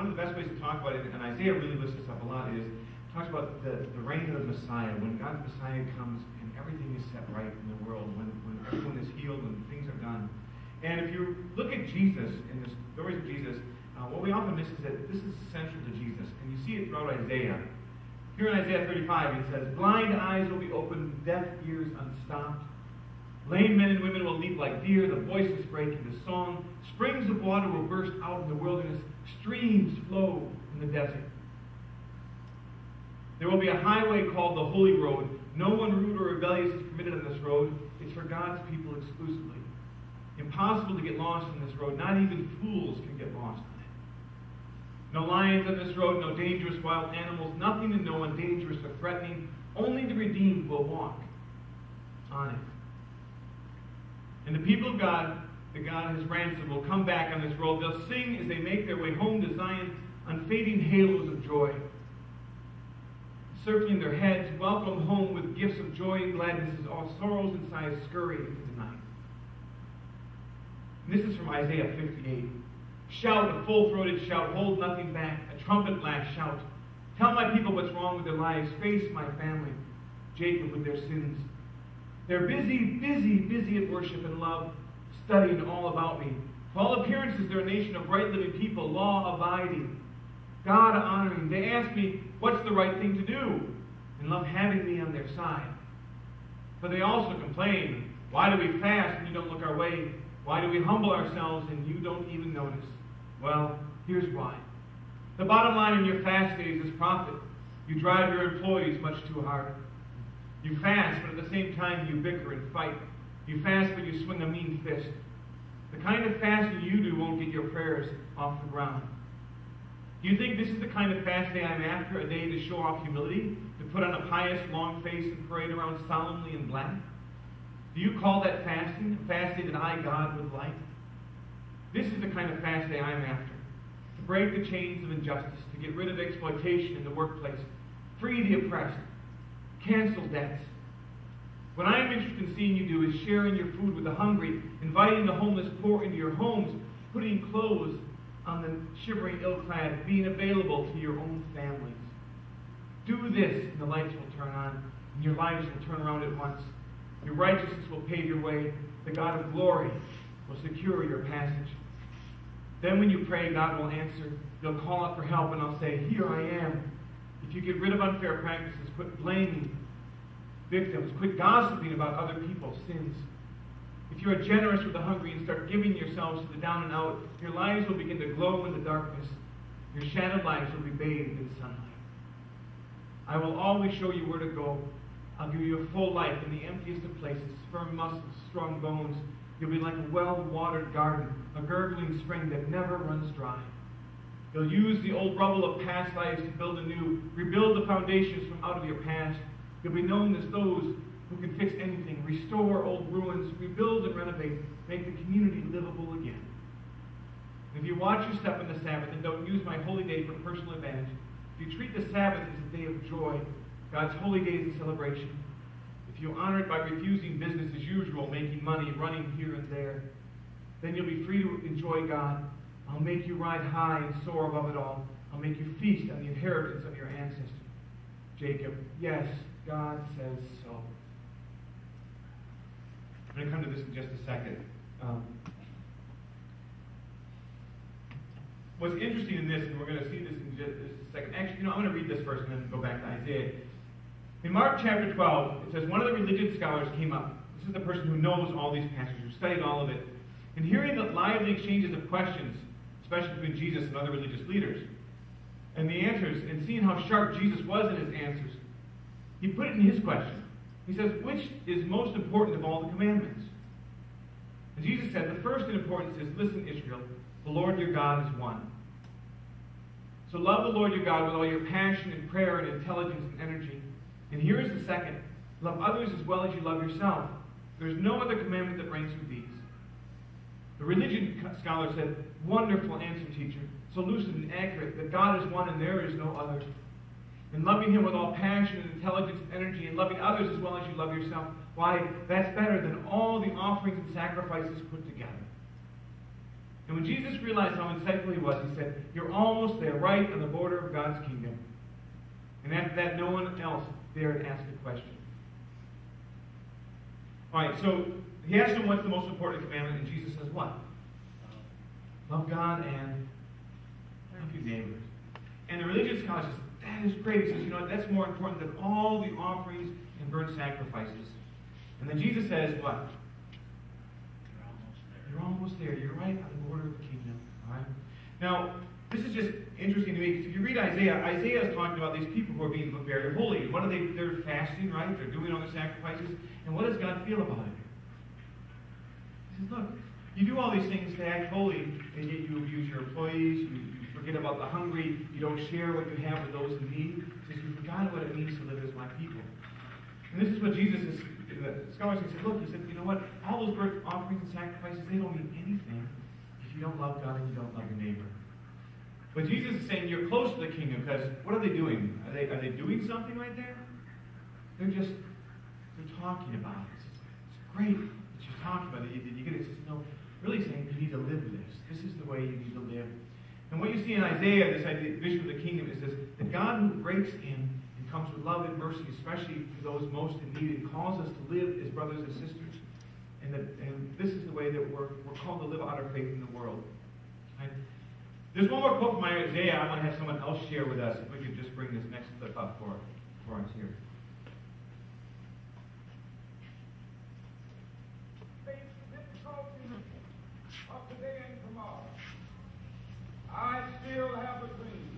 one of the best ways to talk about it, and Isaiah really lists this up a lot, is talks about the reign of the Messiah, when God's Messiah comes and everything is set right in the world, when everyone is healed and things are done. And if you look at Jesus, in the stories of Jesus, what we often miss is that this is central to Jesus. And you see it throughout Isaiah. Here in Isaiah 35, it says, blind eyes will be opened, deaf ears unstopped. Lame men and women will leap like deer, the voices break into song. Springs of water will burst out in the wilderness, streams flow in the desert. There will be a highway called the Holy Road. No one rude or rebellious is permitted on this road. It's for God's people exclusively. Impossible to get lost on this road. Not even fools can get lost on it. No lions on this road, no dangerous wild animals, nothing and no one dangerous or threatening. Only the redeemed will walk on it. And the people of God, that God has ransomed, will come back on this road. They'll sing as they make their way home to Zion, unfading halos of joy. Circling their heads, welcome home with gifts of joy and gladness as all sorrows and sighs scurry into the night. And this is from Isaiah 58. Shout, a full-throated shout, hold nothing back, a trumpet blast shout. Tell my people what's wrong with their lives, face my family, Jacob with their sins. They're busy, busy, busy at worship and love, studying all about me. To all appearances, they're a nation of right living people, law-abiding, God-honoring. They ask me, what's the right thing to do? And love having me on their side. But they also complain, why do we fast and you don't look our way? Why do we humble ourselves and you don't even notice? Well, here's why. The bottom line in your fast days is profit. You drive your employees much too hard. You fast, but at the same time you bicker and fight. You fast, but you swing a mean fist. The kind of fasting you do won't get your prayers off the ground. Do you think this is the kind of fast day I'm after, a day to show off humility, to put on a pious long face and parade around solemnly in black? Do you call that fasting, a fast day that I, God, would like? This is the kind of fast day I'm after, to break the chains of injustice, to get rid of exploitation in the workplace, free the oppressed, cancel debts. What I am interested in seeing you do is sharing your food with the hungry, inviting the homeless poor into your homes, putting clothes on the shivering ill-clad, being available to your own families. Do this, and the lights will turn on, and your lives will turn around at once. Your righteousness will pave your way. The God of glory will secure your passage. Then when you pray, God will answer. You'll call out for help, and I'll say, here I am. If you get rid of unfair practices, quit blaming victims, quit gossiping about other people's sins. If you are generous with the hungry and start giving yourselves to the down and out, your lives will begin to glow in the darkness. Your shadowed lives will be bathed in sunlight. I will always show you where to go. I'll give you a full life in the emptiest of places, firm muscles, strong bones. You'll be like a well-watered garden, a gurgling spring that never runs dry. You'll use the old rubble of past lives to build anew, rebuild the foundations from out of your past. You'll be known as those who can fix anything, restore old ruins, rebuild and renovate, make the community livable again. If you watch your step on the Sabbath and don't use my holy day for personal advantage, if you treat the Sabbath as a day of joy, God's holy day is a celebration, if you honor it by refusing business as usual, making money, running here and there, then you'll be free to enjoy God. I'll make you ride high and soar above it all. I'll make you feast on the inheritance of your ancestor. Jacob, yes, God says so. I'm going to come to this in just a second. What's interesting in this, and we're going to see this in just a second. Actually, I'm going to read this first and then go back to Isaiah. In Mark chapter 12, it says, one of the religion scholars came up. This is the person who knows all these passages, who studied all of it. And hearing the lively exchanges of questions, especially between Jesus and other religious leaders, and the answers, and seeing how sharp Jesus was in his answers, he put it in his question. He says, which is most important of all the commandments? And Jesus said, the first in importance is, listen, Israel, the Lord your God is one. So love the Lord your God with all your passion and prayer and intelligence and energy. And here is the second. Love others as well as you love yourself. There's no other commandment that ranks with these. The religion scholar said, wonderful answer, teacher. So lucid and accurate, that God is one and there is no other. And loving him with all passion and intelligence and energy, and loving others as well as you love yourself, why, that's better than all the offerings and sacrifices put together. And when Jesus realized how insightful he was, he said, "You're almost there, right on the border of God's kingdom." And after that, no one else dared ask a question. All right, so he asked him what's the most important commandment, and Jesus says what? Love God and love your neighbors. And the religious scholar says, that is great. He says, you know what, that's more important than all the offerings and burnt sacrifices. And then Jesus says what? You're almost there. You're right on the border of the kingdom. All right? Now, this is just interesting to me, because if you read Isaiah, Isaiah is talking about these people who are being very holy. What are they? They're fasting, right? They're doing all the sacrifices. And what does God feel about it? He says, look, you do all these things to act holy, and yet you abuse your employees, you forget about the hungry, you don't share what you have with those in need. He says, you forgot what it means to live as my people. And this is what Jesus is, the scholars said, look, he said, you know what, all those burnt offerings and sacrifices, they don't mean anything if you don't love God and you don't love your neighbor. But Jesus is saying you're close to the kingdom, because what are they doing? Are they doing something right there? They're talking about it. It's great that you're talking about it. You get it. He says, no, really saying you need to live this. This is the way you need to live. And what you see in Isaiah, this idea, vision of the kingdom, is this: that God who breaks in and comes with love and mercy, especially to those most in need, and calls us to live as brothers and sisters. And this is the way that we're called to live out our faith in the world. Right? There's one more quote from Isaiah I want to have someone else share with us. If we could just bring this next clip up for us here. Face the difficulties of today and tomorrow, I still have a dream.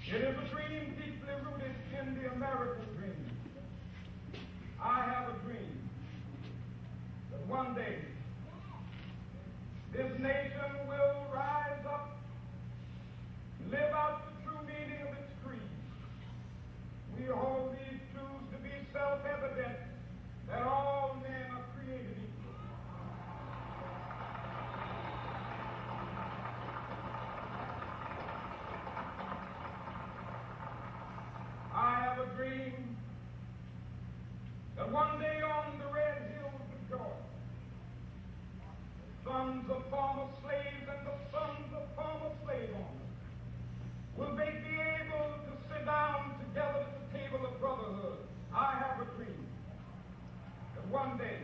It is a dream deeply rooted in the American dream. I have a dream that one day this nation will rise up, live out the true meaning of its creed. We hold these truths to be self-evident, that all men are created equal. I have a dream that one day on the red hills of Georgia, sons of former slaves and the sons of former slave owners will they be able to sit down together at the table of brotherhood. I have a dream that one day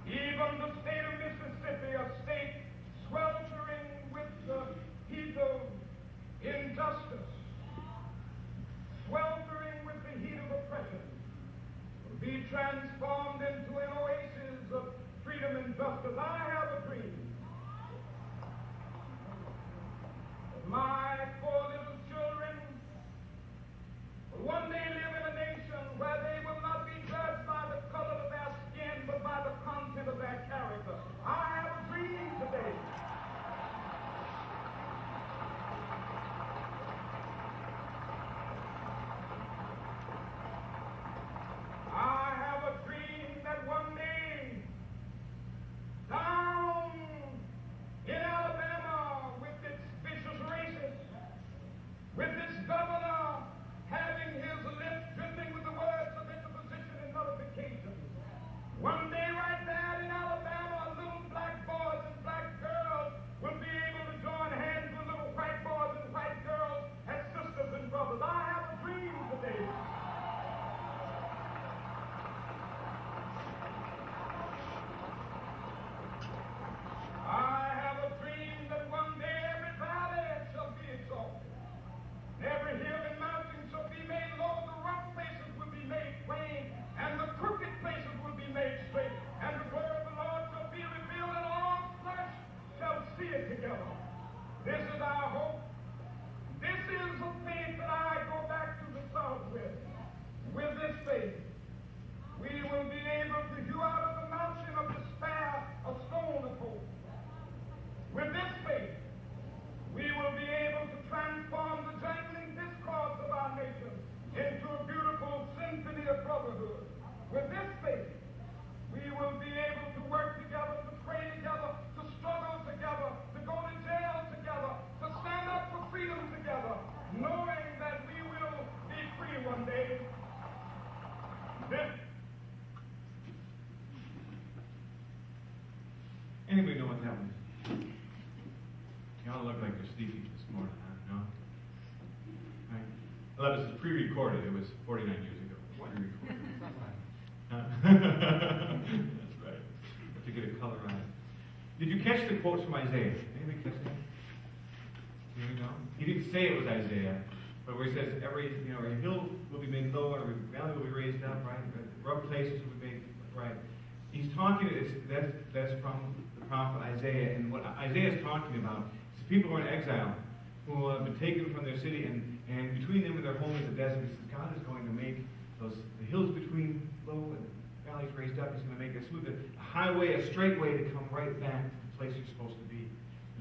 even the state of Mississippi, a state sweltering with the heat of injustice, sweltering with the heat of oppression, will be transformed into an oasis of freedom and justice. I have a dream that my four little children will one day live in a nation where they will not be judged by the color of their skin, but by the content of their character. I have a dream today. I have a dream that one day, down in Alabama, with its vicious racists, with its governor having his lips dripping with the words of interposition and nullification, one day right there in Alabama, little black boys and black girls will be able to join hands with little white boys and white girls as sisters and brothers. I have a dream today. I have a dream that one day every valley shall be exalted, every hill and mountain shall be made low, the rough places will be made plain, and the crooked places will be made straight, and the word of the Lord shall be revealed, and all flesh shall see it together. This is our hope. This is the faith that I go back to the South with. With this faith, we will be able to hew out of the mountain of despair a stone of hope. With this faith, we will be able to transform the jangling discords of our nation into a beautiful symphony of brotherhood. With this faith, we will be able to work together, to pray together, to struggle together, to go to jail together, to stand up for freedom together, knowing that we will be free one day. Anybody know what that was? Y'all look like you're sleepy this morning, huh? No? Right. Well, that was pre-recorded. It was 49 years ago. Pre-recorded. That's right. Have to get a color on it. Did you catch the quotes from Isaiah? Anybody catch that? Here we go. He didn't say it was Isaiah, but where he says every hill will be made low, every valley will be raised up, right? Rough places will be made right. He's talking. That's from the prophet Isaiah, and what Isaiah is talking about is people who are in exile, who have been taken from their city, and between them and their home is the desert. He says God is going to make the hills between low and valleys raised up. He's going to make a smooth, a highway, a straight way to come right back to the place you're supposed to be.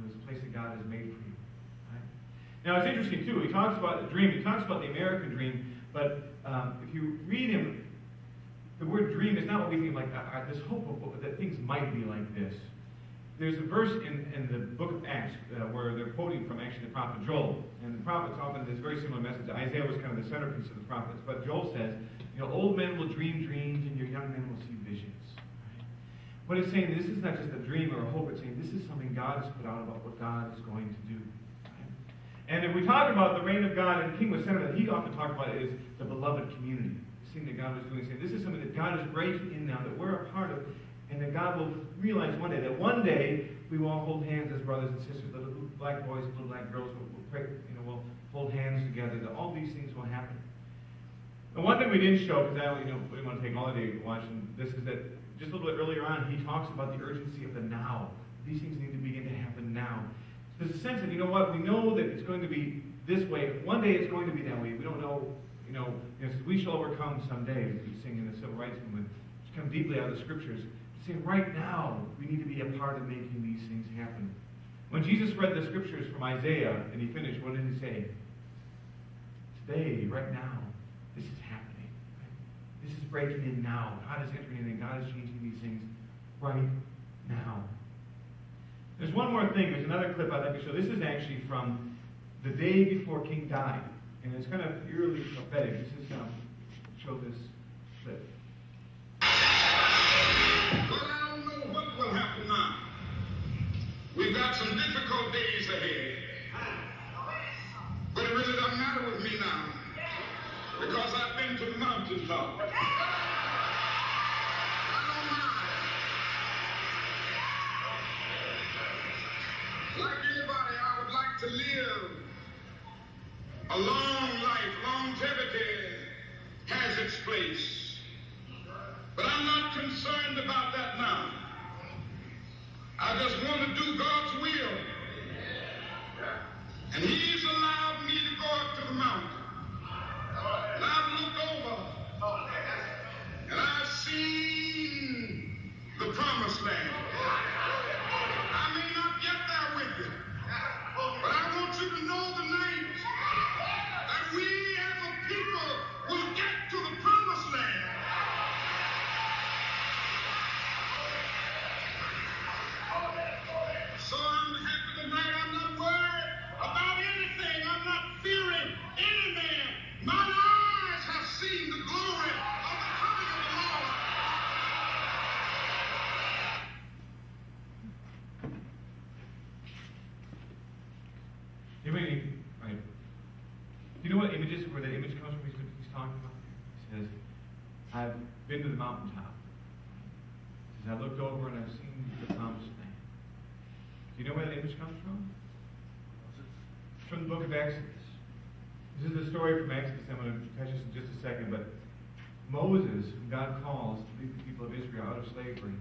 It's a place that God has made for you. Right? Now it's interesting too. He talks about the dream. He talks about the American dream, but if you read him, the word dream is not what we think of, like this hope that things might be like this. There's a verse in the book of Acts where they're quoting from actually the prophet Joel. And the prophets often this very similar message. Isaiah was kind of the centerpiece of the prophets. But Joel says, old men will dream dreams and your young men will see visions. Right? What it's saying, this is not just a dream or a hope. It's saying this is something God has put out about what God is going to do. Right? And if we talk about the reign of God and the king was centered, he often talked about it as the beloved community. This thing that God was doing. Saying this is something that God is breaking in now, that we're a part of. And that God will realize one day we will all hold hands as brothers and sisters. Little black boys and little black girls will pray, we'll hold hands together. That all these things will happen. And one thing we didn't show, because we didn't want to take all the day watching this, is that just a little bit earlier on, he talks about the urgency of the now. These things need to begin to happen now. So there's a sense that, we know that it's going to be this way. One day it's going to be that way. We don't know, we shall overcome someday. We sing in the Civil Rights Movement. It's come deeply out of the Scriptures. Saying right now, we need to be a part of making these things happen. When Jesus read the Scriptures from Isaiah and he finished, what did he say? Today, right now, this is happening. Right? This is breaking in now. God is entering in and God is changing these things right now. There's one more thing. There's another clip I'd like to show. This is actually from the day before King died. And it's kind of eerily prophetic. This is show this clip. Well, I don't know what will happen now. We've got some difficult days ahead. But it really doesn't matter with me now. Because I've been to the mountaintop. I don't mind. Like anybody, I would like to live a long life. Longevity has its place. But I'm not concerned about that now. I just want to do God's will. And He's allowed me to go up to the mountain. And I've looked over. And I've seen the promised land. I may not get there with you. But I want you to know tonight that we as a people will get to the promised land. So I'm happy tonight. I'm not worried about anything. I'm not fearing any man. My eyes have seen the glory of the coming of the Lord. Right. Do you know what images, where the image comes from he's talking about? He says, I've been to the mountaintop. He says, I looked over and I've seen the promised land. Do you know where that image comes from? It's from the book of Exodus. This is the story from Exodus. I'm going to touch this in just a second, but Moses, whom God calls to lead the people of Israel out of slavery,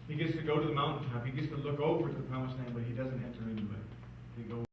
he gets to go to the mountaintop. He gets to look over to the promised land, but he doesn't enter into it. He goes